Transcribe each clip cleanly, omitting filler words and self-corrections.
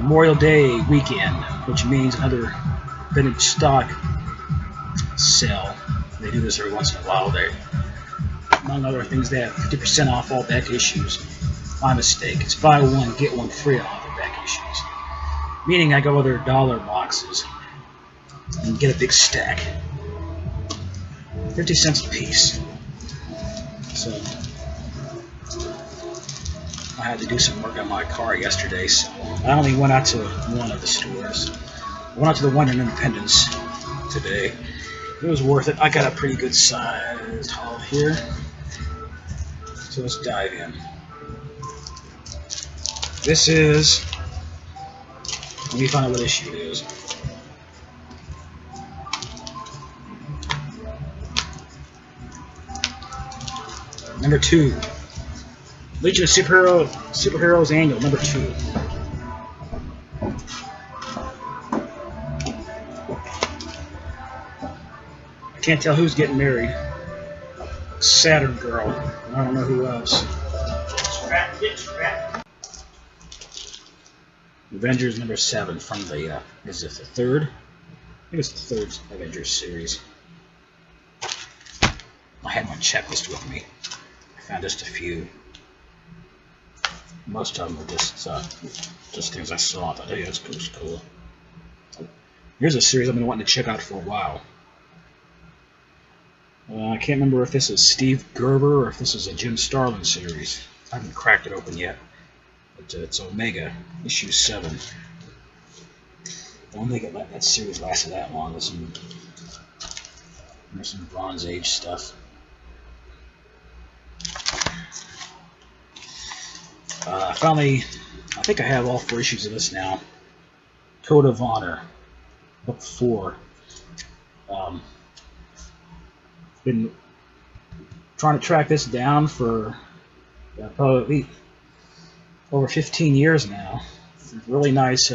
Memorial Day weekend, which means another vintage stock sale. They do this every once in a while. They, among other things, they have 50% off all back issues. My mistake. It's buy one, get one free on all the back issues. Meaning I go with their dollar boxes and get a big stack. 50 cents a piece. So I had to do some work on my car yesterday, so I only went out to one of the stores. I went out to the one in Independence today. It was worth it. I got a pretty good sized haul here. So let's dive in. This is, let me find out what issue it is. Number 2. Legion of Superheroes Annual, number 2. I can't tell who's getting married. Saturn Girl. I don't know who else. Avengers number 7 from the, is it the third? I think it's the third Avengers series. I had my checklist with me. I found just a few. Most of them were just things I saw. I thought, hey, that's cool. Here's a series I've been wanting to check out for a while. I can't remember if this is Steve Gerber or if this is a Jim Starlin series. I haven't cracked it open yet. But it's Omega, issue 7. I don't think that series lasted that long. There's some Bronze Age stuff. Finally, I think I have all 4 issues of this now. Code of Honor, book 4. Been trying to track this down for probably over 15 years now. Really nice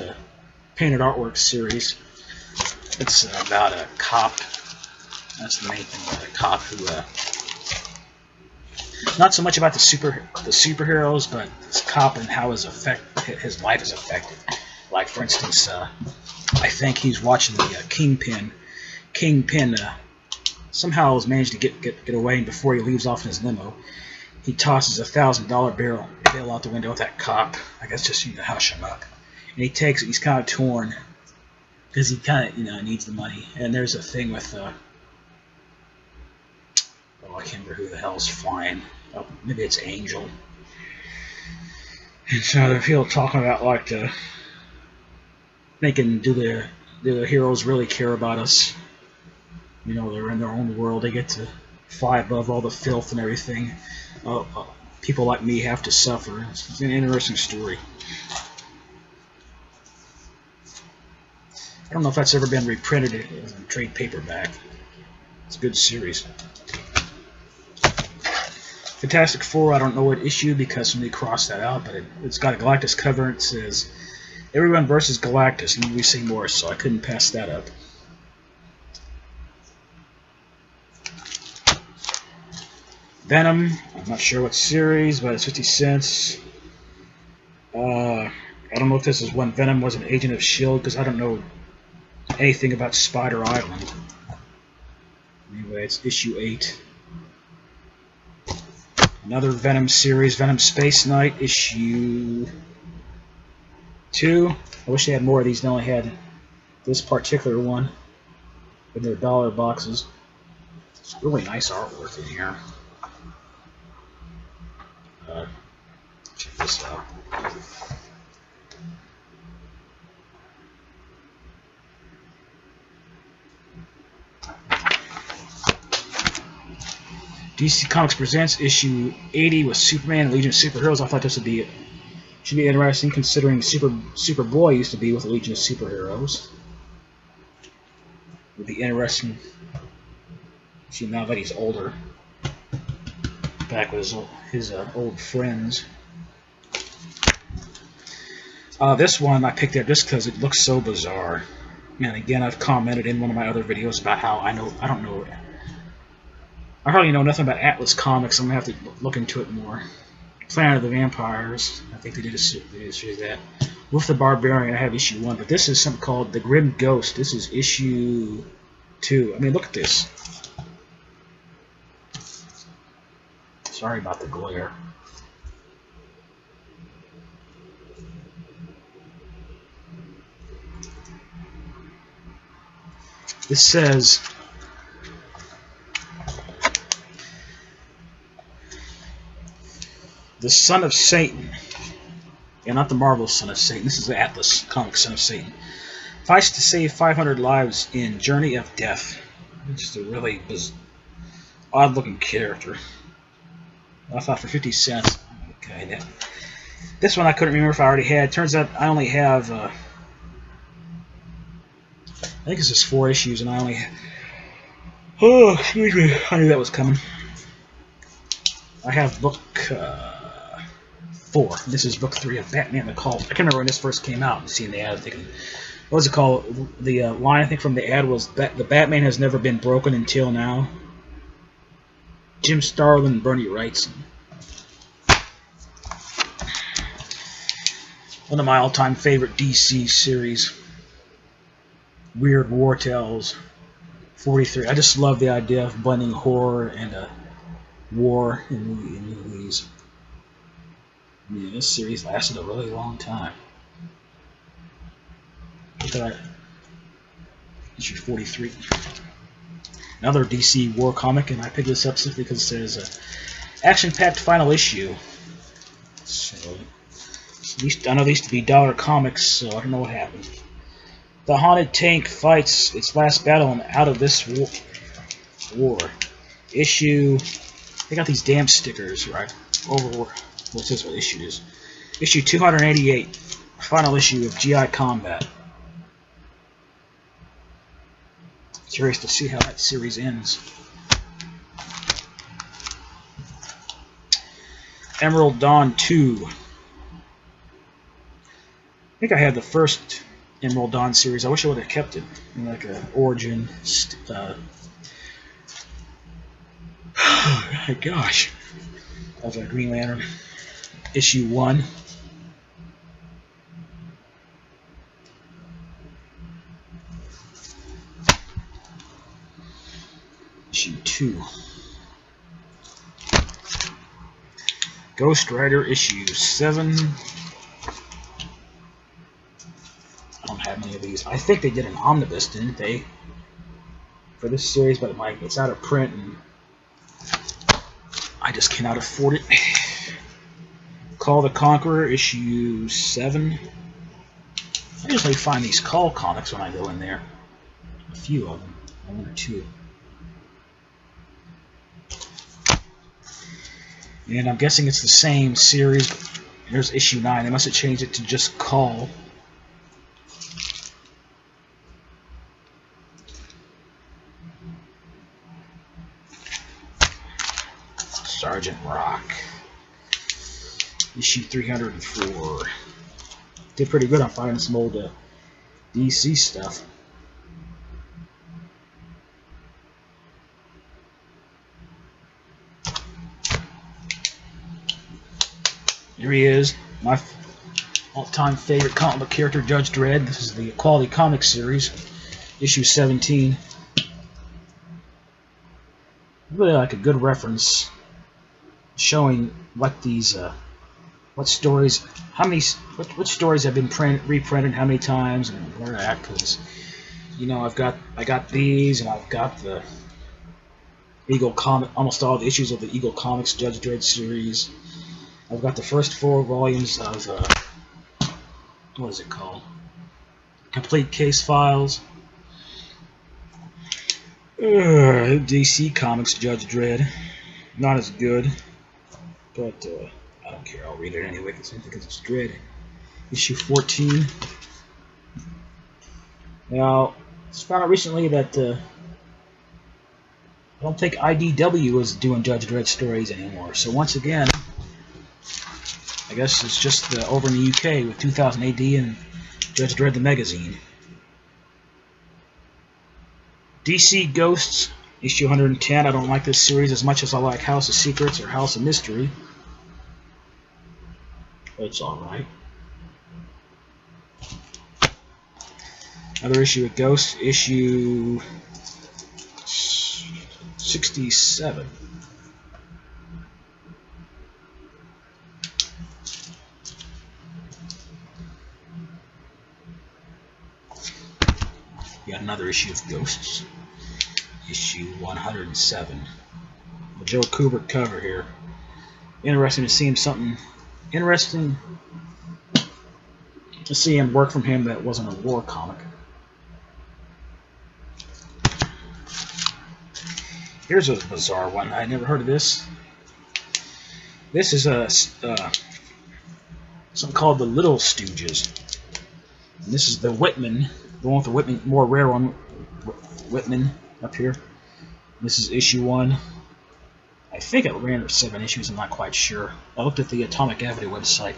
painted artwork series. It's about a cop. That's the main thing about a cop who, not so much about the superheroes, but this cop and how his life is affected. Like, for instance, I think he's watching the Kingpin. Kingpin somehow has managed to get away, and before he leaves off in his limo, he tosses a $1,000 bill out the window at that cop. I guess just to hush him up. And he takes it. He's kind of torn because he kind of needs the money. And there's a thing with I can't remember who the hell's flying. Oh, maybe it's Angel. And so they're people talking about like do the heroes really care about us? They're in their own world. They get to fly above all the filth and everything. People like me have to suffer. It's an interesting story. I don't know if that's ever been reprinted as a trade paperback. It's a good series. Fantastic Four, I don't know what issue because somebody crossed that out, but it's got a Galactus cover. It says Everyone versus Galactus, and we see more, so I couldn't pass that up. Venom, I'm not sure what series, but it's 50 cents. I don't know if this is when Venom was an agent of S.H.I.E.L.D., because I don't know anything about Spider Island. Anyway, it's issue 8. Another Venom series, Venom Space Knight, issue 2. I wish they had more of these. They only had this particular one in their dollar boxes. It's really nice artwork in here. Check this out. DC Comics presents issue 80 with Superman and Legion of Superheroes. I thought this should be interesting, considering Superboy used to be with the Legion of Superheroes. It would be interesting. See, now that he's older, back with his old friends. This one I picked up just because it looks so bizarre. And again, I've commented in one of my other videos about how I hardly know nothing about Atlas Comics. I'm gonna have to look into it more. Planet of the Vampires. I think they did a series of that. With the Barbarian, I have issue 1, but this is something called The Grim Ghost. This is issue 2. I mean, look at this. Sorry about the glare. This says, the Son of Satan. Yeah, not the Marvel Son of Satan. This is the Atlas Comics Son of Satan. Fights to save 500 lives in Journey of Death. Just a really odd-looking character. I thought for 50 cents. Okay, this one I couldn't remember if I already had. Turns out I only have, I think this is 4 issues, and I only have, oh, excuse me, I knew that was coming. I have book 4. This is book 3 of Batman the Cult. I can't remember when this first came out. I'm seeing the ad, thinking, what was it called? The line I think from the ad was that the Batman has never been broken until now. Jim Starlin and Bernie Wrightson. One of my all-time favorite DC series. Weird War Tales. 43. I just love the idea of blending horror and war in movies. Yeah, this series lasted a really long time. Issue 43. Another DC war comic, and I picked this up simply because it says action-packed final issue. So, at least I know these to be Dollar Comics, so I don't know what happened. The haunted tank fights its last battle in Out of This War. Issue. They got these damn stickers right over. What's this? What issue is? Issue 288. Final issue of GI Combat. Curious to see how that series ends. Emerald Dawn 2. I think I had the first Emerald Dawn series. I wish I would have kept it in like an origin. Oh my gosh. That was a Green Lantern. Issue 1. Issue 2. Ghost Rider issue 7. I don't have many of these. I think they did an omnibus, didn't they? For this series, but it's out of print and I just cannot afford it. Call the Conqueror issue 7. I usually find these Call comics when I go in there. A few of them. 1 or 2. And I'm guessing it's the same series. There's issue 9. They must have changed it to just Call. Sergeant Rock. Issue 304. Did pretty good on finding some old DC stuff. Here he is, my all-time favorite comic book character, Judge Dredd. This is the Quality Comics series, issue 17. Really like a good reference showing what these, what stories, which stories have been reprinted how many times and where they're at. Because, you know, I got these, and I've got the Eagle Comic, almost all the issues of the Eagle Comics Judge Dredd series. I've got the first 4 volumes of, what is it called? Complete Case Files. DC Comics Judge Dredd. Not as good, but I don't care. I'll read it anyway because it's Dredd. Issue 14. Now, it's found out recently that I don't think IDW is doing Judge Dredd stories anymore. So once again, I guess it's just over in the UK with 2000 AD and Judge Dredd the magazine. DC Ghosts, issue 110. I don't like this series as much as I like House of Secrets or House of Mystery. But it's alright. Another issue of Ghost, issue 67. Got another issue of Ghosts, issue 107. The Joe Kubert cover here. Interesting to see him interesting to see him work from him that wasn't a war comic. Here's a bizarre one. I never heard of this. This is a something called the Little Stooges. And this is the Whitman, the one with the Whitman, more rare one, Whitman up here. This is issue 1. I think it ran for 7 issues. I'm not quite sure. I looked at the Atomic Avenue website.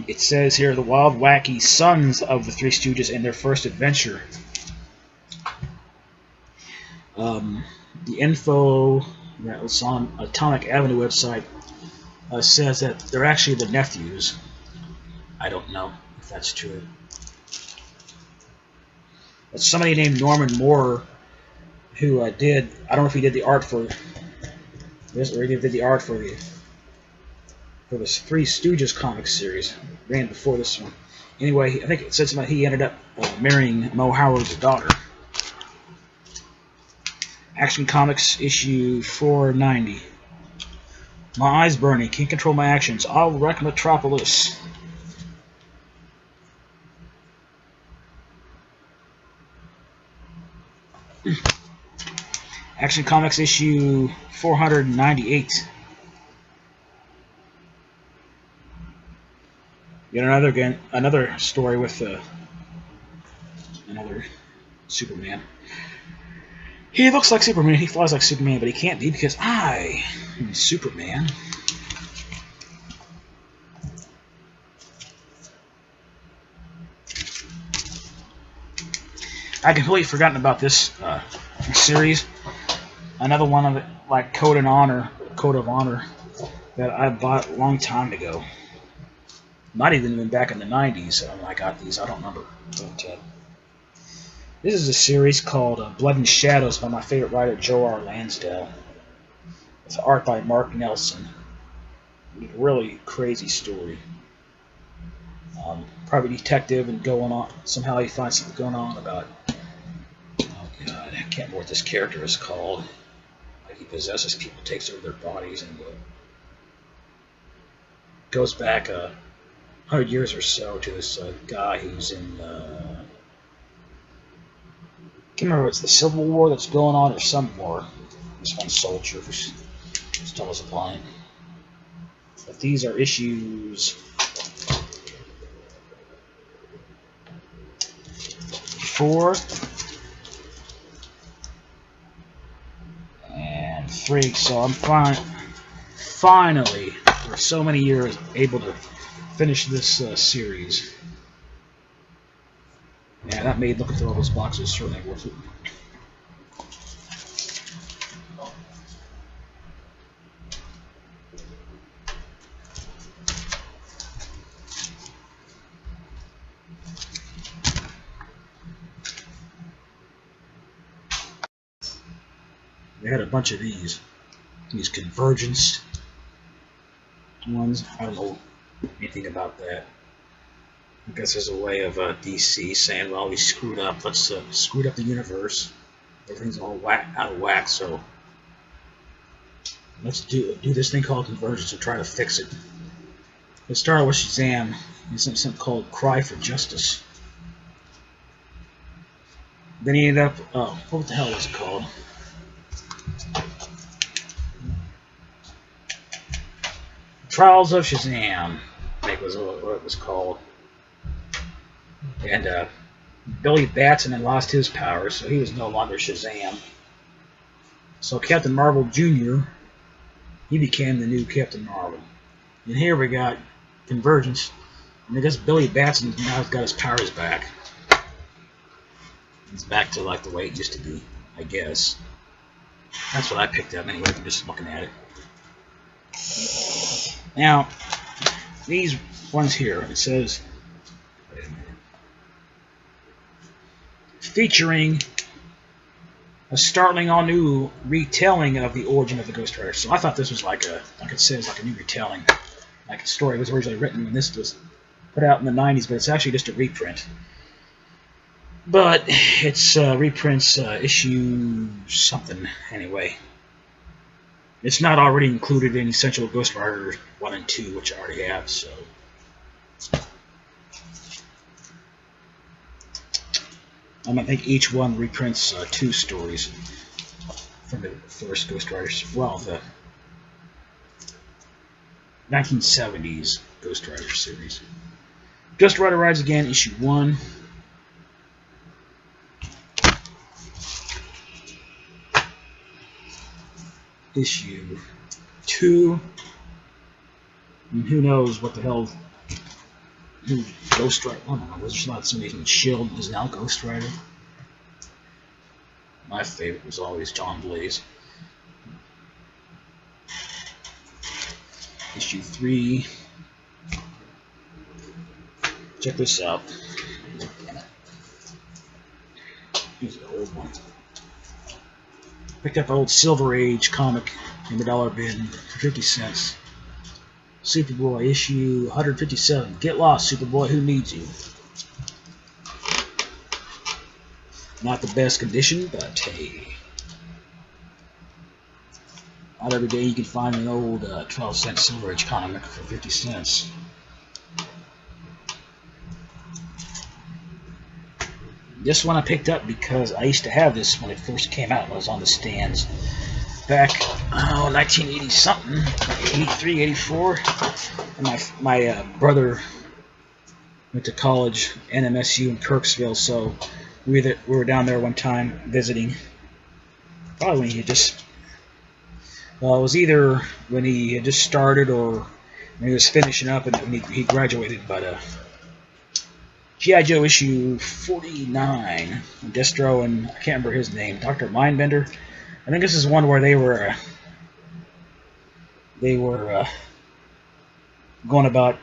It says here, the wild, wacky sons of the Three Stooges and their first adventure. The info that was on Atomic Avenue website says that they're actually the nephews. I don't know if that's true. But somebody named Norman Moore, who did, I don't know if he did the art for this or he did the art for this Three Stooges comic series, ran before this one. Anyway, I think it said something he ended up marrying Mo Howard's daughter. Action Comics issue 490. My eyes burning, can't control my actions. I'll wreck Metropolis. Action Comics issue 498. Yet another story with another Superman. He looks like Superman, he flies like Superman, but he can't be because I am Superman. I completely forgotten about this series. Another one of it, like Code of Honor, that I bought a long time ago. Might even been back in the 90s when I got these. I don't remember. But, this is a series called Blood and Shadows by my favorite writer, Joe R. Lansdale. It's art by Mark Nelson. It's a really crazy story. Private detective and going on. Somehow he finds something going on about. Oh God, I can't remember what this character is called. Like he possesses people, takes over their bodies, and goes back 100 years or so to this guy who's in. I can't remember if it's the Civil War that's going on or some war. This one soldier who's still is applying. But these are issues 4 and 3. So I'm finally, for so many years, able to finish this series. Yeah, that made looking through all those boxes certainly worth it. They had a bunch of these Convergence ones. I don't know anything about that. I guess there's a way of DC saying, well, we screwed up. Let's screwed up the universe. Everything's all out of whack, so let's do this thing called Convergence and try to fix it. It started with Shazam and something called Cry for Justice. Then he ended up, what the hell was it called? Trials of Shazam, I think was what it was called. And Billy Batson had lost his powers, so he was no longer Shazam. So Captain Marvel Jr., he became the new Captain Marvel. And here we got Convergence, and I guess Billy Batson now has got his powers back. It's back to like the way it used to be, I guess. That's what I picked up anyway from just looking at it. Now, these ones here, it says, wait a minute. featuring a startling all-new retelling of the origin of the Ghost Rider. So I thought this was like it says, like a new retelling. Like the story was originally written when this was put out in the 90s, but it's actually just a reprint. But it's reprints issue something anyway. It's not already included in Essential Ghost Rider 1 and 2, which I already have, so. I think each one reprints 2 stories from the first Ghost Riders. Well, the 1970s Ghost Rider series. Ghost Rider Rides Again, issue 1. Issue 2. And who knows what the hell Ghost Rider. I don't know, there's not somebody from S.H.I.E.L.D. is now Ghost Rider. My favorite was always John Blaze. Issue 3. Check this out. Here's the old one. Picked up an old Silver Age comic in the dollar bin for 50 cents. Superboy issue 157. Get lost, Superboy. Who needs you? Not the best condition, but hey. Not every day you can find an old 12-cent Silver Age comic for 50 cents. This one I picked up because I used to have this when it first came out. It was on the stands back 1980 something, 83, 84. And my brother went to college, NMSU in Kirksville, so we were down there one time visiting. Probably when he had just, well, it was either when he had just started or when he was finishing up and when he graduated. But G.I. Joe issue 49, Destro and I can't remember his name, Dr. Mindbender. I think this is one where they were going about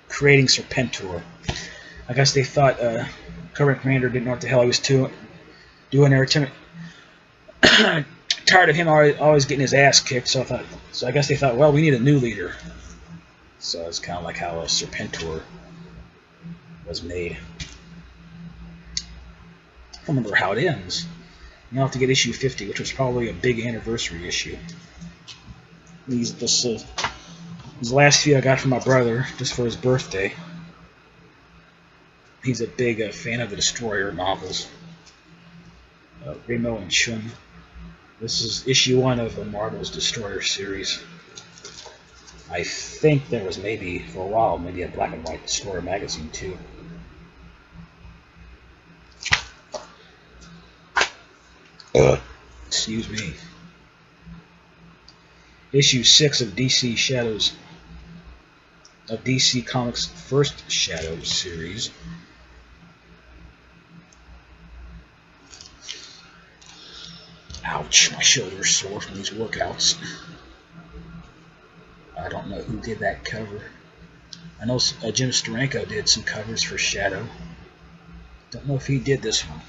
creating Serpentor. I guess they thought current commander didn't know what the hell he was doing there. Tired of him always getting his ass kicked, so I guess they thought, well, we need a new leader. So it's kind of like how Serpentor was made. I don't remember how it ends. You'll have to get issue 50, which was probably a big anniversary issue. These last few I got from my brother just for his birthday. He's a big fan of the Destroyer novels. Remo and Shun. This is issue 1 of the Marvel's Destroyer series. I think there was maybe, for a while, maybe a black and white Destroyer magazine too. Excuse me. Issue 6 of DC Shadows, of DC Comics' first Shadows series. Ouch, my shoulder's sore from these workouts. I don't know who did that cover. I know Jim Steranko did some covers for Shadow. Don't know if he did this one.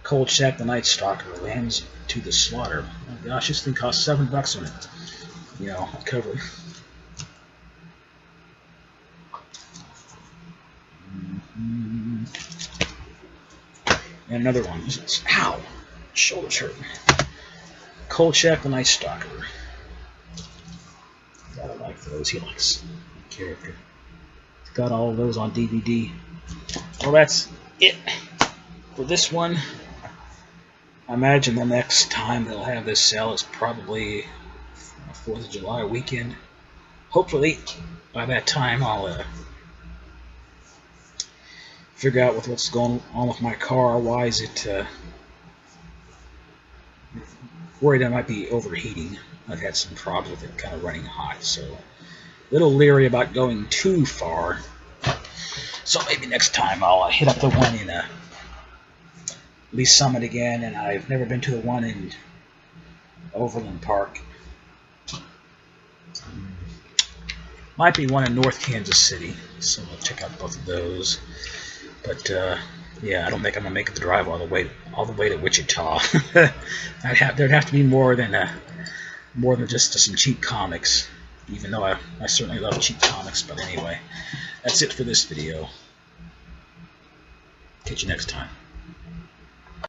Kolchak the Night Stalker lands to the slaughter. Oh gosh, this thing cost $7 on it. You know, cover. And another one. Ow! Shoulder's hurting. Kolchak the Night Stalker. Gotta like those. He likes character. Got all of those on DVD. Well, that's it for this one. I imagine the next time they'll have this sale is probably 4th of July weekend. Hopefully, by that time, I'll figure out what's going on with my car. Why is it worried I might be overheating? I've had some problems with it kind of running hot, so a little leery about going too far. So maybe next time I'll hit up the one in Lee Summit again, and I've never been to the one in Overland Park. Might be one in North Kansas City, so we'll check out both of those. But yeah, I don't think I'm gonna make the drive all the way to Wichita. There'd have to be more than just some cheap comics. Even though I certainly love cheap comics. But anyway, that's it for this video. Catch you next time.